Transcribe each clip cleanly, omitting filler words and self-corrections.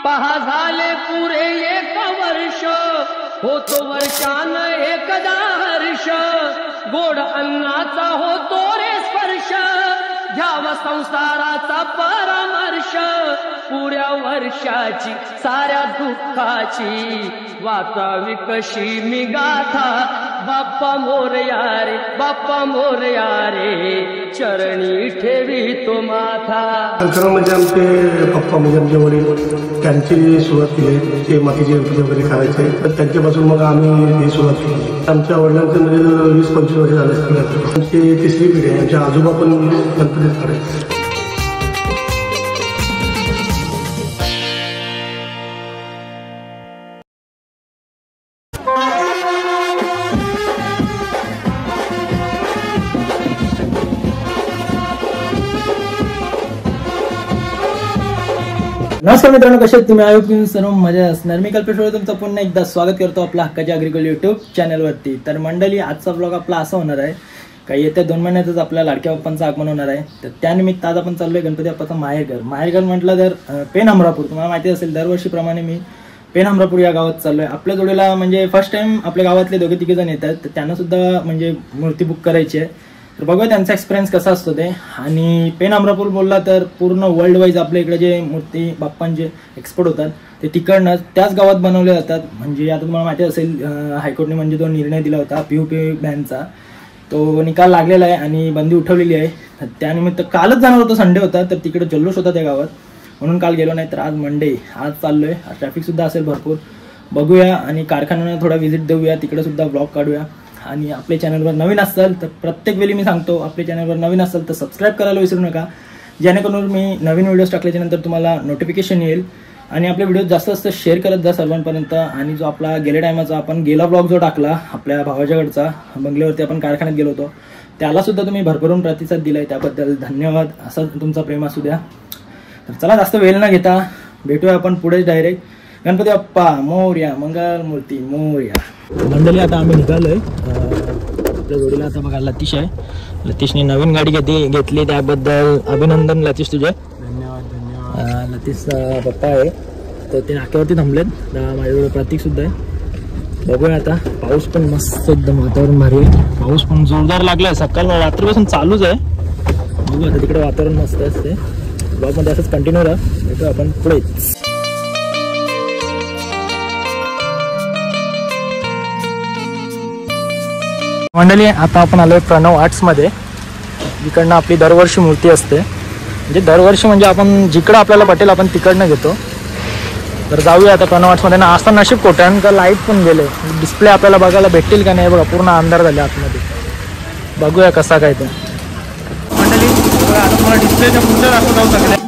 पहा झाले पुरे 1 वर्ष, होतो वर्षान एकदा हर्ष, गोड अन्नाचा होतो रे स्पर्श, घ्यावा संसाराचा परामर्श, पुऱ्या वर्षाची साऱ्या दुःखाची वाचावी कशी मी गाथा, बाप्पा मोरया रे बाप्पा मोरया रे, चरणी ठेवी तो माथा. नंतर म्हणजे आमचे पप्पा म्हणजे आमचे वडील त्यांची सुरुवात केली, ते मातीचे गणपती वगैरे करायचे, तर त्यांच्यापासून मग आम्ही ही सुरुवात केली. आमच्या वडिलांचं म्हणजे 20-25 वर्ष झाले असतील. आमची तिसरी पिढी आहे. आमचे आजोबा पण गणपतीच करायचे. नमस्कार मित्रांनो, कसे आहेत तुम्ही? आयोग सर्व मजा असणार. मी कल्पेश तुमचं पुन्हा एकदा स्वागत करतो आपल्या हक्काच्या अग्रिकल्चर यूट्यूब चॅनलवरती. तर मंडळी, आजचा ब्लॉग आपला असा होणार आहे का येत्या 2 महिन्यातच आपल्या लाडक्या बाप्पांचं आगमन होणार आहे. तर त्यानिमित्त आज आपण चाललोय गणपती बाप्पाचं माहेरघर म्हटलं तर पेन हमरापूर. तुम्हाला माहिती असेल दरवर्षीप्रमाणे मी पेन हमरापूर या गावात चाललोय. आपल्या जोडीला म्हणजे फर्स्ट टाइम आपल्या गावातले 2-3 जण येतात, तर त्यांना सुद्धा म्हणजे मूर्ती बुक करायची आहे. तर बघूया त्यांचा एक्सपिरियन्स कसा असतो ते. आणि पेन हमरापूर बोलला तर पूर्ण वर्ल्ड वाईज आपल्या इकडे जे मूर्ती बाप्पांचे एक्सपोर्ट होतात ते तिकडनं त्याच गावात बनवले जातात. म्हणजे आता तुम्हाला माहिती असेल हायकोर्टने म्हणजे तो निर्णय दिला होता POP बॅनचा, तो निकाल लागलेला आहे आणि बंदी उठवलेली आहे. त्यानिमित्त कालच जाणार होतं, संडे होता, तर तिकडे जल्लोष होता त्या गावात, म्हणून काल गेलो नाही. तर आज मंडे, आज चाललोय. ट्रॅफिक सुद्धा असेल भरपूर. बघूया आणि कारखान्याला थोडा व्हिजिट देऊया, तिकडे सुद्धा ब्लॉग काढूया. आणि आपल्या चॅनलवर नवीन असाल तर प्रत्येक वेळी मी सांगतो, आपल्या चॅनलवर नवीन असाल तर सबस्क्राईब करायला विसरू नका, जेणेकरून मी नवीन व्हिडिओज टाकल्याच्यानंतर तुम्हाला नोटिफिकेशन येईल. आणि आपले व्हिडिओ जास्त शेअर करत जा सर्वांपर्यंत. आणि जो आपला गेल्या टायमाचा आपण गेला ब्लॉग जो टाकला आपल्या भावाच्याकडचा, बंगल्यावरती आपण कारखान्यात गेलो होतो, त्याला सुद्धा तुम्ही भरभरून प्रतिसाद दिलाय, त्याबद्दल धन्यवाद. असा तुमचा प्रेम असू द्या. तर चला जास्त वेळ न घेता भेटूया आपण पुढे डायरेक्ट. गणपती बाप्पा मोरया, मंगल मूर्ती मोरया. मंडळी, आता आम्ही निघालोय. आपल्या जोडीला आता बघा लतीश आहे. लतीशने नवीन गाडी घेतली, त्याबद्दल अभिनंदन लतीश तुझे. धन्यवाद. लतीश पप्पा आहे, तर ते नाक्यावरती थांबलेत. माझ्याजवळ प्रतीक सुद्धा आहे. बघूया आता. पाऊस पण मस्त, एकदम वातावरण भारी आहे. पाऊस पण जोरदार लागलाय, सकाळ रात्रीपासून चालूच आहे. बघू आता, तिकडे वातावरण मस्त असते. ब्लॉगमध्ये असंच कंटिन्यू राहा. भेटू आपण पुढे. मंडळी, आता आपण आलोय प्रणव आर्ट्समध्ये, जिकडनं आपली दरवर्षी मूर्ती असते. म्हणजे दरवर्षी म्हणजे आपण जिकडं आपल्याला पटेल आपण तिकडनं घेतो. तर जाऊया आता प्रणव आर्ट्समध्ये. ना असता नशीब कोट्यान का लाईट पण गेले, डिस्प्ले आपल्याला बघायला भेटतील का नाही बघा, पूर्ण अंधार झाले आतमध्ये. बघूया कसा काय ते. मंडळी, आता तुम्हाला डिस्प्लेच्या पुढच्या रास्ता जाऊ शकले.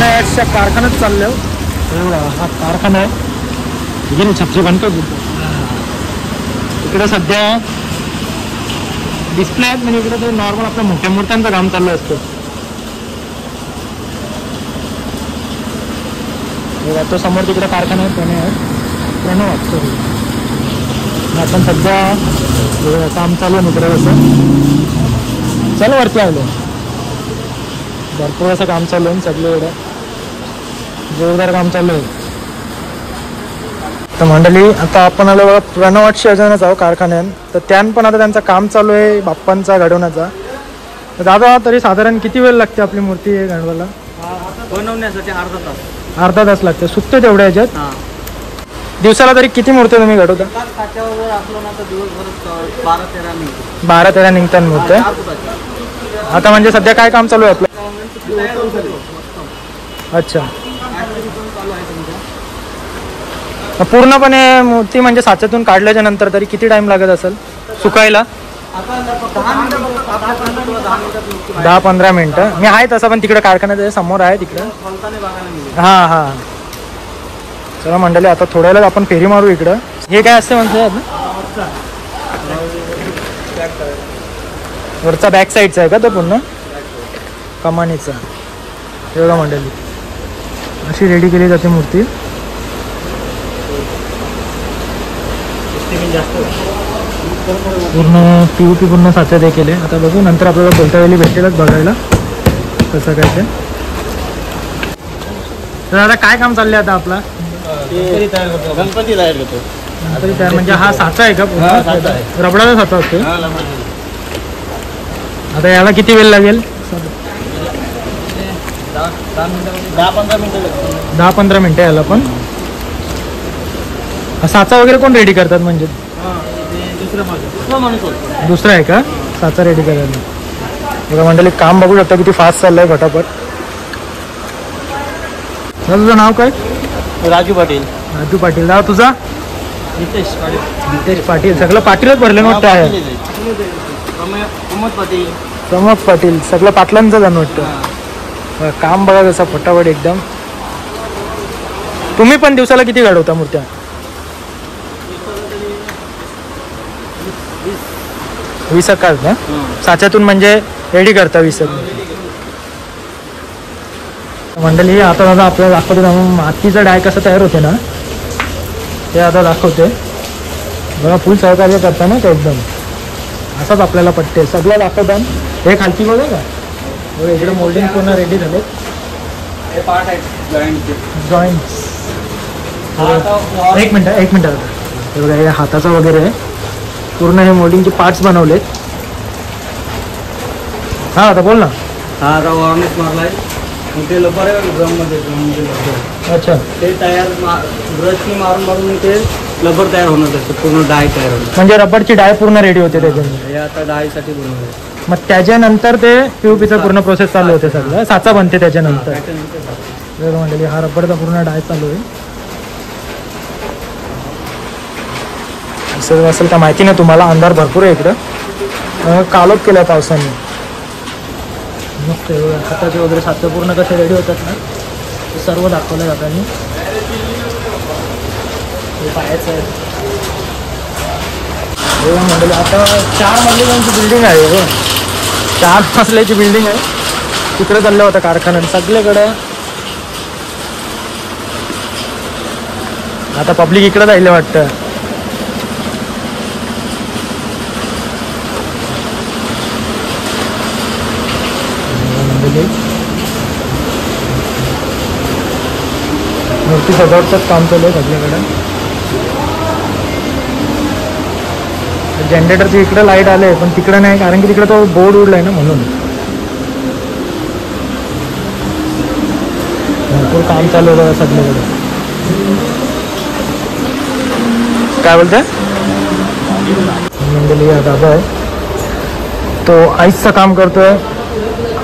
पुण्याच्या कारखान्यात चाललो. हा कारखाना आहे इकडे छपरी बनतो. इकडे सध्या डिस्प्ले आहेत म्हणजे इकडे ते नॉर्मल आपल्या मोठ्या मूर्त्यांचं काम चाललं असतं. तो समोर तिकडे कारखाना आहे प्रणव वाटतो. आपण सध्या काम चालू आहे मित्र असं. चल वरती आलो. भरपूर असं काम चालू आहे सगळं एवढं जोरदार काम चालू आहे. तर मंडळी आता आपण आलो बघा प्रणवाटशी अजूनच आहो कारखान्यात. तर त्यान पण आता त्यांचं काम चालू आहे बाप्पांचा घडवण्याचा. तर दादा तरी साधारण किती वेळ लागते आपली मूर्ती घडवायला? बनवण्यासाठी अर्धा तास लागते. सुटते तेवढ्या ह्याच्यात. दिवसाला तरी किती मूर्ती तुम्ही घडवता? खात्यावर असलो ना तर दिवसभर 12-13 मिनिट. 12-13 निघतात मूर्त्या. आता म्हणजे सध्या काय काम चालू आहे आपलं? अच्छा. पूर्णपणे मूर्ती म्हणजे साच्यातून काढल्याच्या नंतर तरी किती टाइम लागत असेल सुकायला? 10-15 मिनिटं. मी आहे तसं पण तिकडे कारखान्याच्या समोर आहे तिकडं. हां हां. चला मंडळी आता थोड्याला आपण फेरी मारू इकडं. हे काय असते म्हणते वरचा बॅक साईडचा आहे का तो पूर्ण कमानीचा? एवढा मंडळी अशी रेडी केली जाते मूर्ती. पूर्ण POP पूर्ण साच्यात हे केले. आता बघू नंतर आपल्याला बोलता वेळी भेटेलच बघायला कसं काय ते. तर आता काय काम चाललंय आता आपला? गणपती तयार करतो. गणपती तयार म्हणजे हा साचा आहे का? रबडाचा साचा असतो. आता याला किती वेळ लागेल? 10-15 मिनिटं याला पण. साचा वगैरे कोण रेडी करतात म्हणजे? दुसरा आहे का साचा रेडी करायला? बघा मंडळी काम बघू शकता किती फास्ट चाललंय फटाफट. तुझं नाव काय? राजू पाटील. राजू पाटील. नाव तुझा? नितेश पाटील. सगळं पाटीलच भरलं वाटतं आहे. प्रमोद पाटील. सगळं पाटलांचं जाण वाटतं. काम बघा कसं फटाफट एकदम. तुम्ही पण दिवसाला किती घडवता मूर्त्या? 20 ना? साच्यातून म्हणजे रेडी करता 20 मंडळी. आता दादा आपल्याला दाखवते मातीचा डाय कसं तयार होते ना ते आता दाखवते. बघा फुल सहकार्य करता ना ते एकदम असंच आपल्याला पटते. सगळं दाखवतात. हे खालची बघा का इकडे मोल्डिंग पूर्ण रेडी झाले. जॉईंट्स. एक मिनटं हे बघा हे हाताचं वगैरे आहे. पूर्ण हे मोल्डिंगचे पार्ट्स बनवलेत. हां आता बोल ना. हा आता वॉर्निश मारलाय. ते लबर आहे ड्रममध्ये. अच्छा. ते तयार ब्रशनी मारून ते लबर तयार होणार त्याचं पूर्ण डाय तयार होणार. म्हणजे रबरची डाय पूर्ण रेडी होते त्याच्यामध्ये. हे आता डायसाठी बनवलं. मग त्याच्यानंतर ते POPचा पूर्ण प्रोसेस चालू होते. सगळं साचा बनते त्याच्यानंतर. म्हणजे हा रबरचा पूर्ण डाय चालू आहे. असं असेल का माहिती नाही तुम्हाला. अंधार भरपूर आहे इकडं. कालोख केला पावसाने. मस्त हाताचे वगैरे साचं पूर्ण कसे रेडी होतात ना ते सर्व दाखवलं जातानी. पायाचं आहे म्हणजे आता 4 मजल्यांची बिल्डिंग आहे. 4 मजल्याची बिल्डिंग आहे. तिकडे चाललं होतं कारखान्यात सगळीकडे. आता पब्लिक इकडे जायला वाटतं. मूर्ती सजावटच काम चालू आहे सगळीकडे. जनरेटरची इकडे लाईट आले पण तिकडे नाही कारण की तिकडे तो बोर्ड उडलाय ना म्हणून. भरपूर काम चालू आहे सगळीकडे. काय बोलतोय मंडळी? दादा आहे तो आईसचं काम करतोय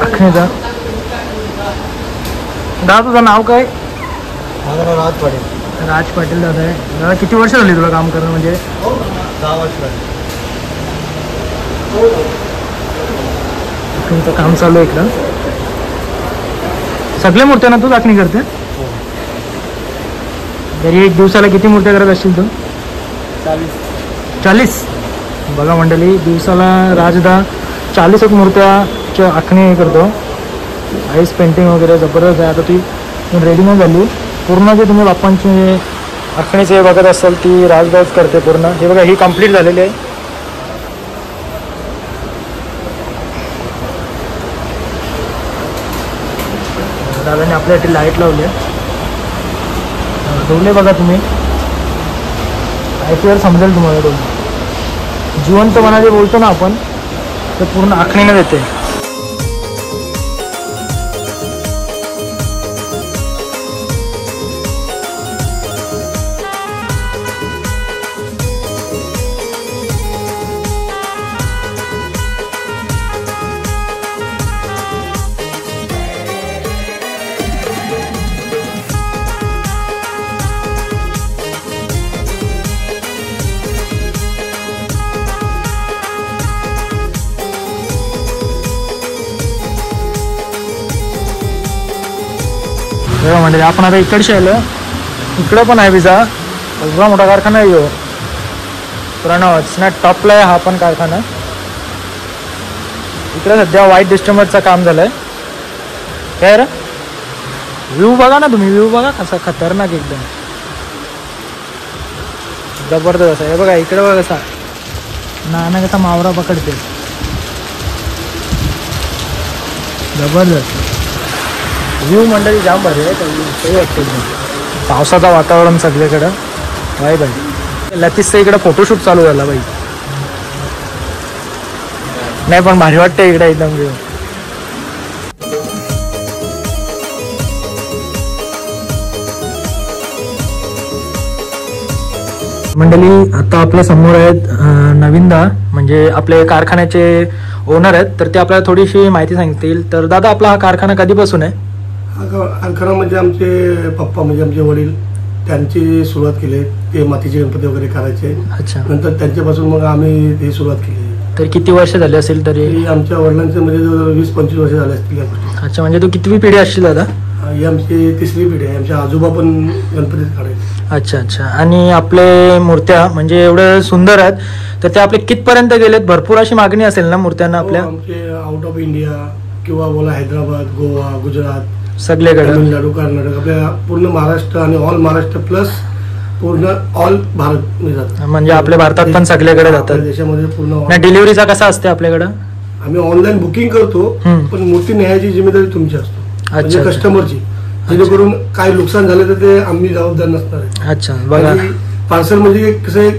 आखणीचा. दादा तुझं नाव काय? राज पाटील. राज पाटील दादा आहे. दादा किती वर्ष झाली तुला काम करणं? म्हणजे 10 वर्ष झाली. तुमचं काम चालू आहे इकडं. सगळ्या मूर्त्या ना तू आखणी करते? तरी एक दिवसाला किती मूर्त्या करत असतील तू? 40. बघा मंडळी, दिवसाला राजदा 40 मूर्त्याच्या आखणी करतो. आईस पेंटिंग वगैरे जबरदस्त आहे. आता ती रेडी नाही झाली पूर्ण. जे तुम्ही बाप्पांची आखणीचे बघत असाल ती राजदाच करते पूर्ण. हे बघा, ही कंप्लीट झालेली आहे. दादाने आपल्यासाठी लाईट लावली आहे. डोले बघा तुम्ही, ऐकल्यावर समजेल तुम्हाला. डोले जिवंतपणा जे बोलतो ना आपण, ते पूर्ण आखणीने देते. म्हणजे आपण आता इकडचे आलो. इकडं पण आहे विजा, एवढा मोठा कारखाना आहे. यो प्रणव स्नॅट टॉपला आहे हा पण कारखाना. इकडे सध्या व्हाईट डिस्टंबरचं काम झालंय. काय रे, व्ह्यू बघा ना तुम्ही, व्ह्यू बघा कसा खतरनाक एकदम जबरदस्त असा. हे बघा इकडे बघा कसा नाना कसा मावरा पकडते, जबरदस्त व्ह्यू मंडळी जाम भारी आहे. पावसाचं वातावरण सगळीकडं बाई बाई. लतीशचा इकडं फोटोशूट चालू झाला बाई. नाही पण भारी वाटतं इकडे एकदम व्ह्यू. मंडळी आता आपल्या समोर आहेत नवीनदा, म्हणजे आपले कारखान्याचे ओनर आहेत. तर ते आपल्याला थोडीशी माहिती सांगतील. तर दादा, आपला हा कारखाना कधीपासून आहे? हा कारखाना म्हणजे आमचे पप्पा म्हणजे आमचे वडील त्यांची सुरुवात केली. ते मातीचे गणपती वगैरे करायचे. अच्छा. नंतर त्यांच्यापासून मग आम्ही ते सुरुवात केली. तर किती वर्ष झाले असेल तरी? आमच्या वडिलांचे म्हणजे 20-25 वर्ष झाले असतील. अच्छा, म्हणजे तू कितवी पिढी असशील दादा? ही आमची 3री पिढी आहे. आमच्या आजोबा पण गणपतीच काढायचे. अच्छा अच्छा. आणि आपले मूर्त्या म्हणजे एवढे सुंदर आहेत, तर ते आपले कितपर्यंत गेलेत? भरपूर अशी मागणी असेल ना मूर्त्यांना आपल्या? आमचे आउट ऑफ इंडिया किंवा बोला हैदराबाद, गोवा, गुजरात, सगळीकडे, तमिळनाडू, कर्नाटक, आपल्या पूर्ण महाराष्ट्र आणि ऑल महाराष्ट्र प्लस पूर्ण ऑल भारत जातात. म्हणजे आपल्या भारतात पण सगळीकडे जातात. देशामध्ये पूर्ण. डिलिव्हरीचा कसा असते आपल्याकडे? आम्ही ऑनलाईन बुकिंग करतो, पण मूर्ती न्यायाची जिम्मेदारी तुमची असतो, म्हणजे कस्टमरची. जेणेकरून काही नुकसान झालं तर ते आम्ही जबाबदार नसणार आहे. अच्छा. बघा, पार्सल म्हणजे कसं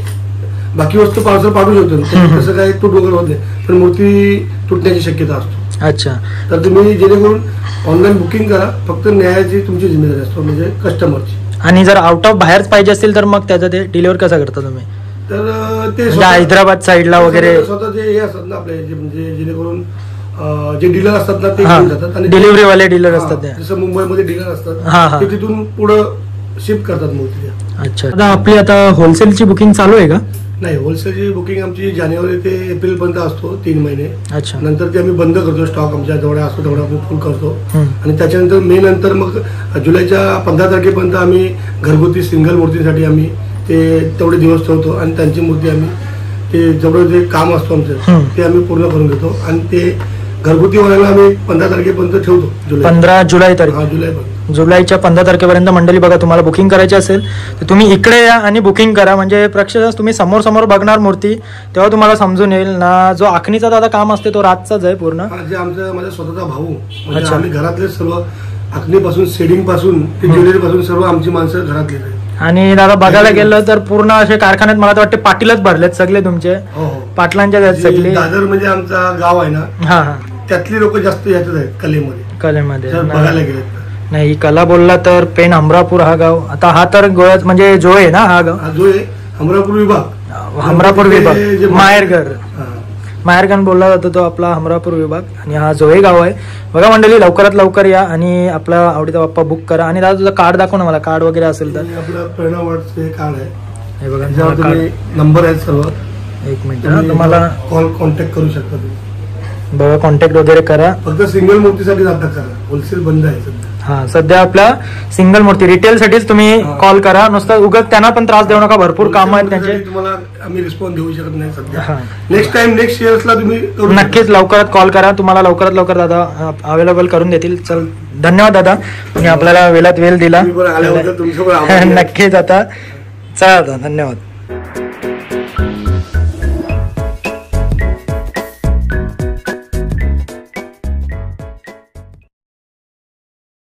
बाकी वस्तू पार्सल पाठवू शकतो, तसं काही तुट वगैरे होत नाही, पण मूर्ती तुटण्याची शक्यता असतो. अच्छा. तर तुम्ही जेणेकरून ऑनलाईन बुकिंग करा, फक्त न्यायाची तुमची जिम्मेदारी असतो, म्हणजे कस्टमरची. आणि जर आउट ऑफ बाहेर पाहिजे असेल तर मग त्याचं ते डिलिव्हर कसं करता तुम्ही? तर ते हैदराबाद साईडला वगैरे स्वतः जे हे असतात ना आपले, म्हणजे जेणेकरून जे डीलर असतात ना ते घेऊन जातात. आणि डिलिव्हरी वाले डीलर असतात, जसं मुंबईमध्ये डीलर असतात, ते तिथून पुढे शिफ्ट करतात मूर्ती. अच्छा. आता आपली आता होलसेलची बुकिंग चालू आहे का? नाही, होलसेलची बुकिंग आमची जानेवारी ते एप्रिल पर्यंत असतो, 3 महिने. अच्छा. नंतर ते आम्ही बंद करतो. स्टॉक आमच्या जेवढा असतो तेवढा आम्ही फुल करतो. आणि त्याच्यानंतर मे नंतर मग जुलैच्या 15 तारखेपर्यंत आम्ही घरगुती सिंगल मूर्तीसाठी आम्ही ते तेवढे दिवस ठेवतो. आणि त्यांची मूर्ती आम्ही ते जेवढं जे काम असतो आमचं ते आम्ही पूर्ण करून घेतो. आणि ते घरगुती वाल्याला आम्ही 15 तारखेपर्यंत ठेवतो. 15 जुलै तारीख. जुलैपर्यंत. जुलैच्या 15 तारखेपर्यंत मंडळी बघा, तुम्हाला बुकिंग करायची असेल तर तुम्ही इकडे या आणि बुकिंग करा. म्हणजे प्रत्यक्षात तुम्ही समोर समोर बघणार मूर्ती, तेव्हा तुम्हाला समजून येईल ना. जो आखणीचा दादा काम असते तो रातचाच आहे पूर्ण. जे आमचा माझा स्वतःचा भाऊ, म्हणजे आम्ही घरातले सर्व आखणीपासून सेडिंग पासून ते ज्वेलरी पासून सर्व आमची माणसं घरातली आहेत. आणि दादा बघायला गेलं तर पूर्ण असे कारखान्यात मला तर वाटते पाटीलच भरलेत सगळे तुमचे. पाटलांच्या सगळे. दादर म्हणजे आमचा गाव आहे ना, हा हा, त्यातली लोक जास्त याच्यात आहेत कलेमध्ये बघायला गेले. नाही, कला बोलला तर पेन अमरापूर हा गाव. आता हा तर गोव्यात म्हणजे जो आहे ना, हा गाव जो आहे अमरापूर विभाग. अमरापूर विभाग माहेरगण बोलला जातो तो आपला अमरापूर विभाग. आणि हा जोहे गाव आहे. बघा मंडळी, लवकरात लवकर या आणि आपला आवडीचा बाप्पा बुक करा. आणि दादा तुझं कार्ड दाखव ना मला, कार्ड वगैरे असेल तर. आपलं प्रणव वॉर्डचे कार्ड आहे, हे बघा, नंबर आहेत सर्व. एक मिनिट, तुम्हाला कॉन्टॅक्ट करू शकता तुम्ही. बघा, कॉन्टॅक्ट वगैरे करा. फक्त सिंगल मूर्तीसाठी आता करा, होलसेल बंद आहे सध्या. हा सध्या आपल्या सिंगल मूर्ती रिटेल साठीच तुम्ही कॉल करा, नुसतं उगाच त्यांना पण त्रास देऊ नका, भरपूर काम आहेत त्यांचे. तुम्हाला आम्ही रिस्पॉन्स देऊ शकत नाही सध्या. हा. नेक्स्ट टाइम नेक्स्ट इयर्सला तुम्ही करू शकता. नक्कीच लवकरात कॉल करा, तुम्हाला लवकरात लवकर दादा अवेलेबल करून देतील. चल धन्यवाद दादा, तुम्ही आपल्याला वेळात वेळ दिला. तुम्ही पण आल्याबद्दल तुमचं पण आभार. नक्कीच आता चला दादा, धन्यवाद.